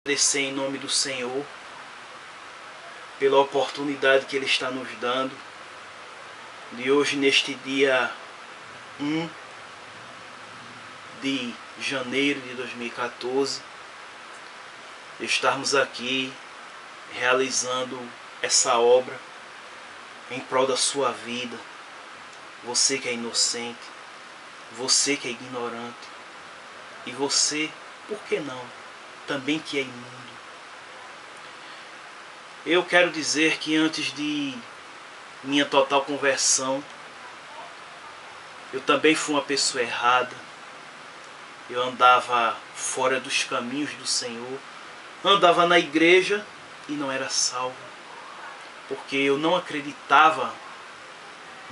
Agradecer em nome do Senhor pela oportunidade que Ele está nos dando de hoje, neste dia 1 de janeiro de 2014, estarmos aqui realizando essa obra em prol da sua vida. Você que é inocente, você que é ignorante, e você, por que não, também que é imundo. Eu quero dizer que antes de minha total conversão, eu também fui uma pessoa errada. Eu andava fora dos caminhos do Senhor, andava na igreja e não era salvo, porque eu não acreditava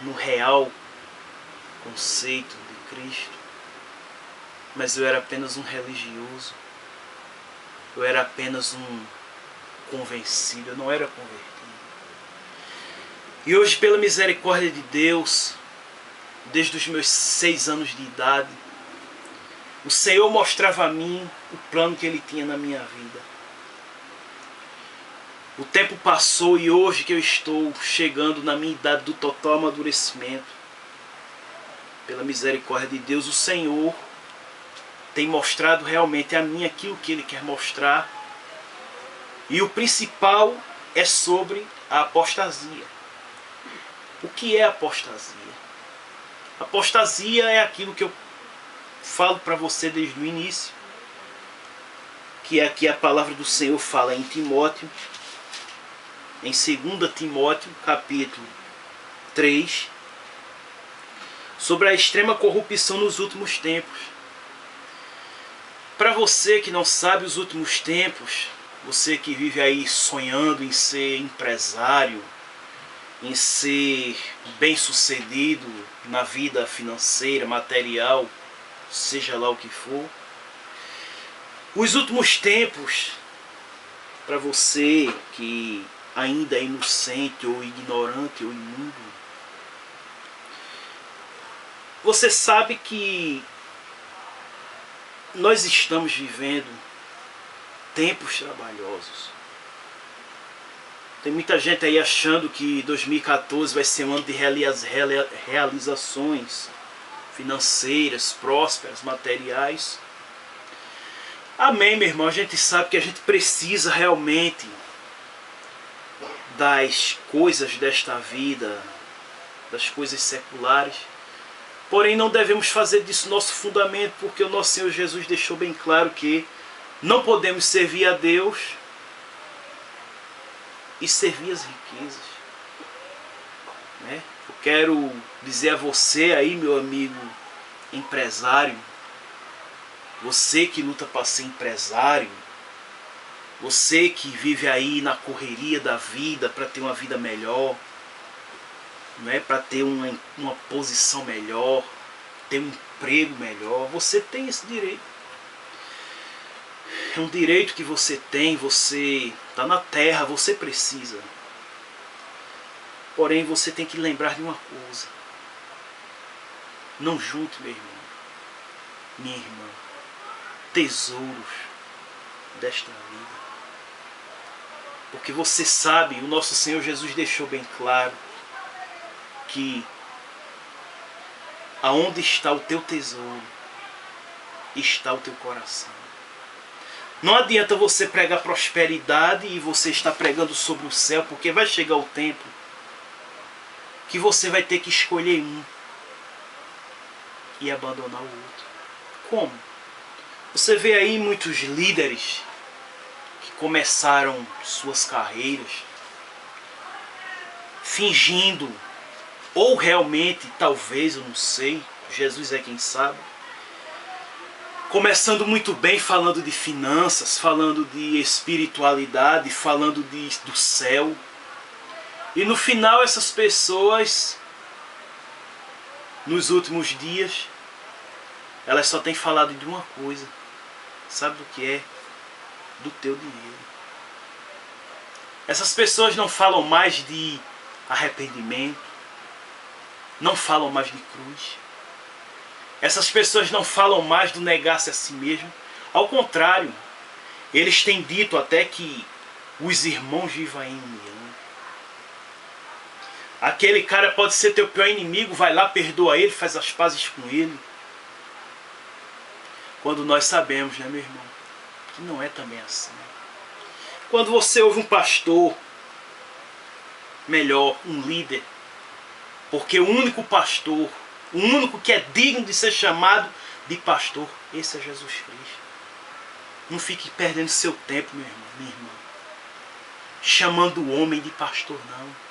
no real conceito de Cristo, mas eu era apenas um religioso, eu era apenas um convencido, eu não era convertido. E hoje, pela misericórdia de Deus, desde os meus 6 anos de idade, o Senhor mostrava a mim o plano que Ele tinha na minha vida. O tempo passou e hoje que eu estou chegando na minha idade do total amadurecimento, pela misericórdia de Deus, o Senhor tem mostrado realmente a mim aquilo que Ele quer mostrar. E o principal é sobre a apostasia. O que é apostasia? Apostasia é aquilo que eu falo para você desde o início, que é aqui a palavra do Senhor fala em Timóteo, em 2 Timóteo, capítulo 3, sobre a extrema corrupção nos últimos tempos. Para você que não sabe os últimos tempos, você que vive aí sonhando em ser empresário, em ser bem-sucedido na vida financeira, material, seja lá o que for. Os últimos tempos, para você que ainda é inocente ou ignorante ou imundo, você sabe que nós estamos vivendo tempos trabalhosos. Tem muita gente aí achando que 2014 vai ser um ano de realizações financeiras, prósperas, materiais. Amém, meu irmão. A gente sabe que a gente precisa realmente das coisas desta vida, das coisas seculares. Porém, não devemos fazer disso nosso fundamento, porque o nosso Senhor Jesus deixou bem claro que não podemos servir a Deus e servir as riquezas, né? Eu quero dizer a você aí, meu amigo empresário, você que luta para ser empresário, você que vive aí na correria da vida para ter uma vida melhor, né? Para ter uma posição melhor, ter um emprego melhor, você tem esse direito. É um direito que você tem, você está na terra, você precisa. Porém, você tem que lembrar de uma coisa. Não junte, meu irmão, minha irmã, tesouros desta vida. Porque você sabe, o nosso Senhor Jesus deixou bem claro que aonde está o teu tesouro, está o teu coração. Não adianta você pregar prosperidade e você está pregando sobre o céu, porque vai chegar o tempo que você vai ter que escolher um e abandonar o outro. Como? Você vê aí muitos líderes que começaram suas carreiras fingindo, ou realmente, talvez, eu não sei, Jesus é quem sabe, começando muito bem, falando de finanças, falando de espiritualidade, falando do céu. E no final essas pessoas, nos últimos dias, elas só têm falado de uma coisa. Sabe do que é? Do teu dinheiro. Essas pessoas não falam mais de arrependimento, não falam mais de cruz. Essas pessoas não falam mais do negar-se a si mesmo. Ao contrário, Eles têm dito até que os irmãos vivam em união. Aquele cara pode ser teu pior inimigo, vai lá, perdoa ele, faz as pazes com ele. Quando nós sabemos, né, meu irmão, que não é também assim. Quando você ouve um pastor, melhor, um líder, porque o único pastor, o único que é digno de ser chamado de pastor, esse é Jesus Cristo. Não fique perdendo seu tempo, meu irmão, minha irmã, chamando o homem de pastor, não.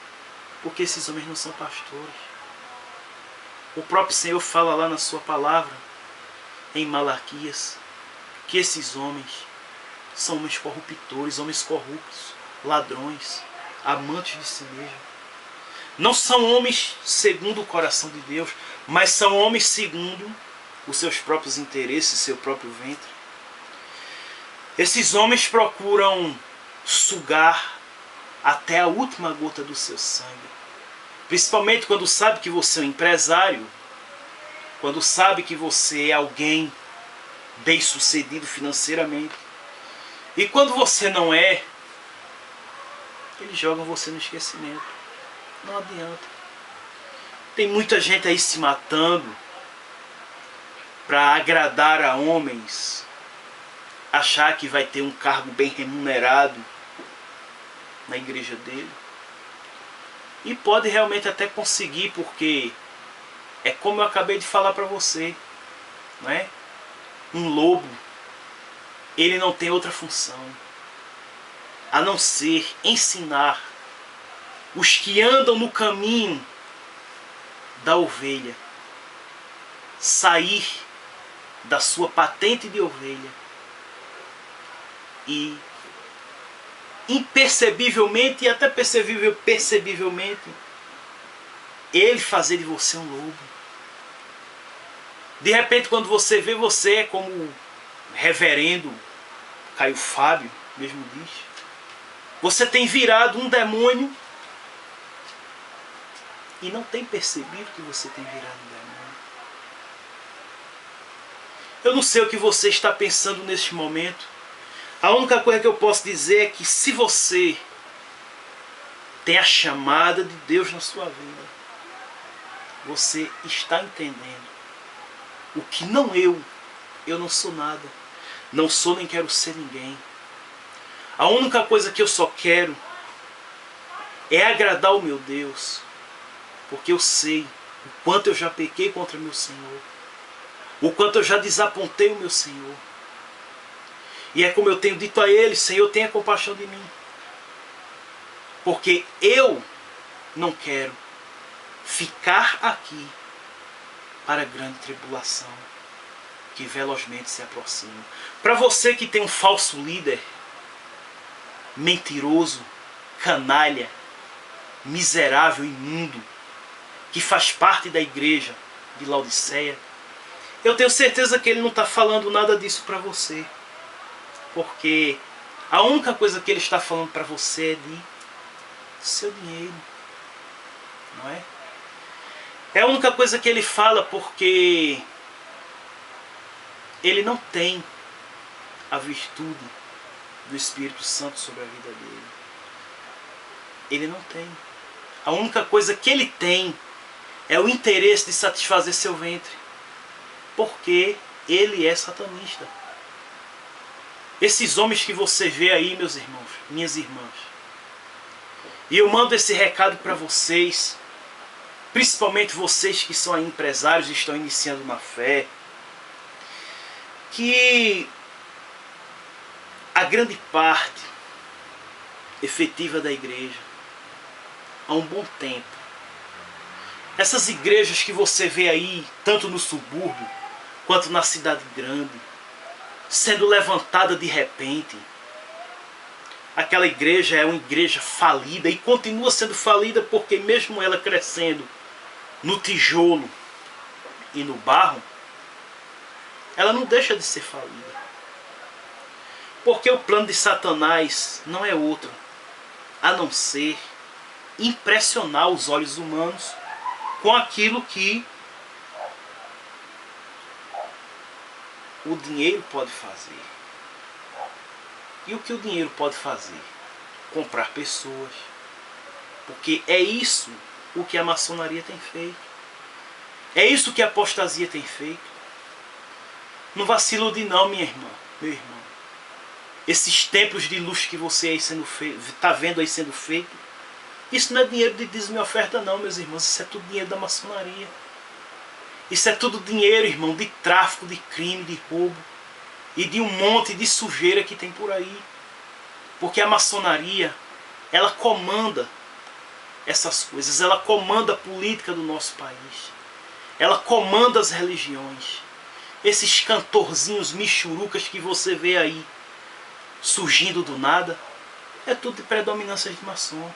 Porque esses homens não são pastores. O próprio Senhor fala lá na sua palavra, em Malaquias, que esses homens são homens corruptores, homens corruptos, ladrões, amantes de si mesmos. Não são homens segundo o coração de Deus, mas são homens segundo os seus próprios interesses, seu próprio ventre. Esses homens procuram sugar até a última gota do seu sangue. Principalmente quando sabe que você é um empresário, quando sabe que você é alguém bem-sucedido financeiramente. E quando você não é, eles jogam você no esquecimento. Não adianta. Tem muita gente aí se matando para agradar a homens, achar que vai ter um cargo bem remunerado na igreja dele. E pode realmente até conseguir, porque é como eu acabei de falar para você, não é? Um lobo, ele não tem outra função a não ser ensinar os que andam no caminho da ovelha, sair da sua patente de ovelha e impercebivelmente e até percebivelmente ele fazer de você um lobo. De repente, quando você vê, você é como o reverendo Caio Fábio mesmo diz, você tem virado um demônio e não tem percebido que você tem virado um demônio. Eu não sei o que você está pensando neste momento. A única coisa que eu posso dizer é que se você tem a chamada de Deus na sua vida, você está entendendo o que eu não sou nada. Não sou nem quero ser ninguém. A única coisa que eu só quero é agradar o meu Deus, porque eu sei o quanto eu já pequei contra meu Senhor, o quanto eu já desapontei o meu Senhor. E é como eu tenho dito a ele: Senhor, tenha compaixão de mim, porque eu não quero ficar aqui para a grande tribulação que velozmente se aproxima. Para você que tem um falso líder, mentiroso, canalha, miserável, imundo, que faz parte da igreja de Laodiceia, eu tenho certeza que ele não está falando nada disso para você. Porque a única coisa que ele está falando para você é de seu dinheiro. Não é? É a única coisa que ele fala porque ele não tem a virtude do Espírito Santo sobre a vida dele. Ele não tem. A única coisa que ele tem é o interesse de satisfazer seu ventre. Porque ele é satanista. Esses homens que você vê aí, meus irmãos, minhas irmãs, e eu mando esse recado para vocês, principalmente vocês que são aí empresários e estão iniciando na fé, que a grande parte efetiva da igreja, há um bom tempo, essas igrejas que você vê aí, tanto no subúrbio quanto na cidade grande, sendo levantada de repente, aquela igreja é uma igreja falida e continua sendo falida, porque mesmo ela crescendo no tijolo e no barro, ela não deixa de ser falida. Porque o plano de Satanás não é outro a não ser impressionar os olhos humanos com aquilo que o dinheiro pode fazer. E o que o dinheiro pode fazer? Comprar pessoas. Porque é isso o que a maçonaria tem feito. É isso que a apostasia tem feito. Não vacilo de não, minha irmã, meu irmão. Esses templos de luxo que você está vendo aí sendo feito, isso não é dinheiro de dízimo e oferta não, meus irmãos. Isso é tudo dinheiro da maçonaria. Isso é tudo dinheiro, irmão, de tráfico, de crime, de roubo. E de um monte de sujeira que tem por aí. Porque a maçonaria, ela comanda essas coisas. Ela comanda a política do nosso país. Ela comanda as religiões. Esses cantorzinhos michurucas que você vê aí surgindo do nada, é tudo de predominância de maçons.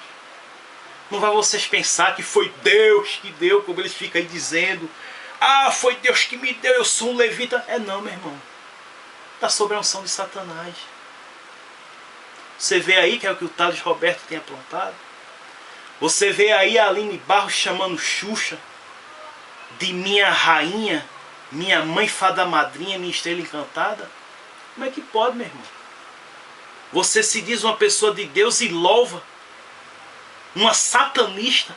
Não vai vocês pensar que foi Deus que deu, como eles ficam aí dizendo. Ah, foi Deus que me deu, eu sou um levita. É não, meu irmão. Está sob a unção de Satanás. Você vê aí que é o que o Thales Roberto tem aprontado. Você vê aí a Aline Barros chamando Xuxa de minha rainha, minha mãe fada madrinha, minha estrela encantada. Como é que pode, meu irmão? Você se diz uma pessoa de Deus e louva uma satanista,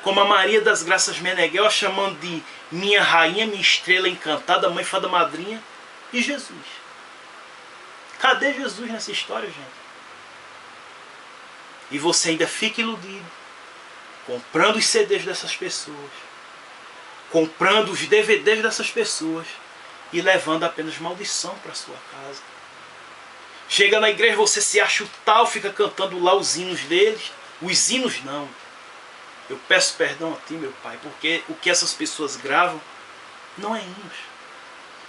como a Maria das Graças Meneghel, a chamando de minha rainha, minha estrela encantada, mãe fada madrinha, e Jesus. Cadê Jesus nessa história, gente? E você ainda fica iludido, comprando os CDs dessas pessoas, comprando os DVDs dessas pessoas e levando apenas maldição para sua casa. Chega na igreja, você se acha o tal, fica cantando lá os hinos deles. Os hinos não. Eu peço perdão a ti, meu Pai, porque o que essas pessoas gravam não é hinos.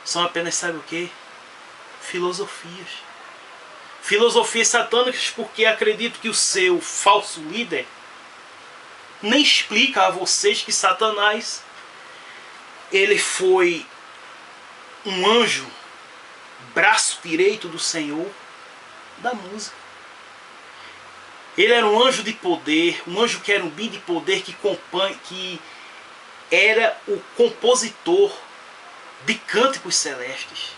São apenas, sabe o quê? Filosofias. Filosofias satânicas, porque acredito que o seu falso líder nem explica a vocês que Satanás, ele foi um anjo, braço direito do Senhor da música. Ele era um anjo de poder, um anjo querubim de poder que era o compositor de cânticos celestes.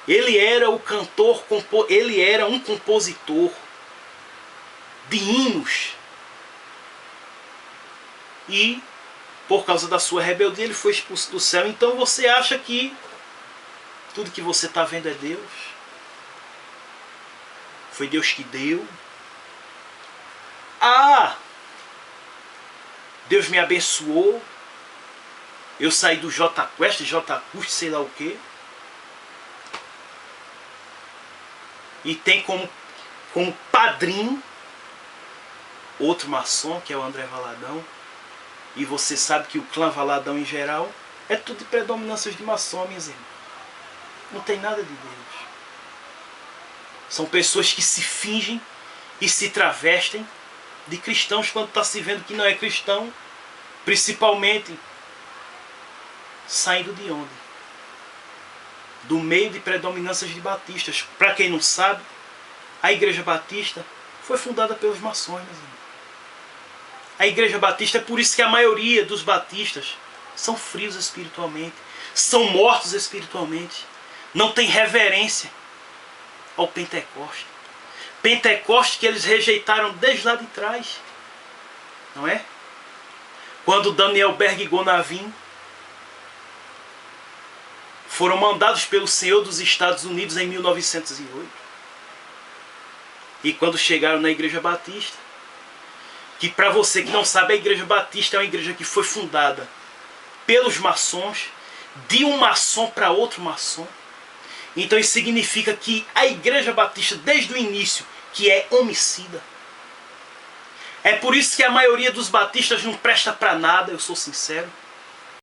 Ele era o cantor, ele era um compositor de hinos. E por causa da sua rebeldia ele foi expulso do céu. Então você acha que tudo que você está vendo é Deus? Foi Deus que deu? Ah! Deus me abençoou. Eu saí do J Quest, J Cust, sei lá o quê. E tem como padrinho outro maçom, que é o André Valadão. E você sabe que o clã Valadão em geral é tudo de predominâncias de maçom, minhas irmãs. Não tem nada de Deus. São pessoas que se fingem e se travestem de cristãos quando está se vendo que não é cristão, principalmente saindo de onde? Do meio de predominâncias de batistas. Para quem não sabe, a Igreja Batista foi fundada pelos maçons, meus irmãos. A Igreja Batista, é por isso que a maioria dos batistas são frios espiritualmente, são mortos espiritualmente, não tem reverência ao Pentecoste. Pentecoste que eles rejeitaram desde lá de trás, não é? Quando Daniel Berg e Gonavim foram mandados pelo Senhor dos Estados Unidos em 1908. E quando chegaram na Igreja Batista, que para você que não sabe, a Igreja Batista é uma igreja que foi fundada pelos maçons, de um maçom para outro maçom. Então isso significa que a Igreja Batista, desde o início, que é homicida. É por isso que a maioria dos batistas não presta para nada, eu sou sincero.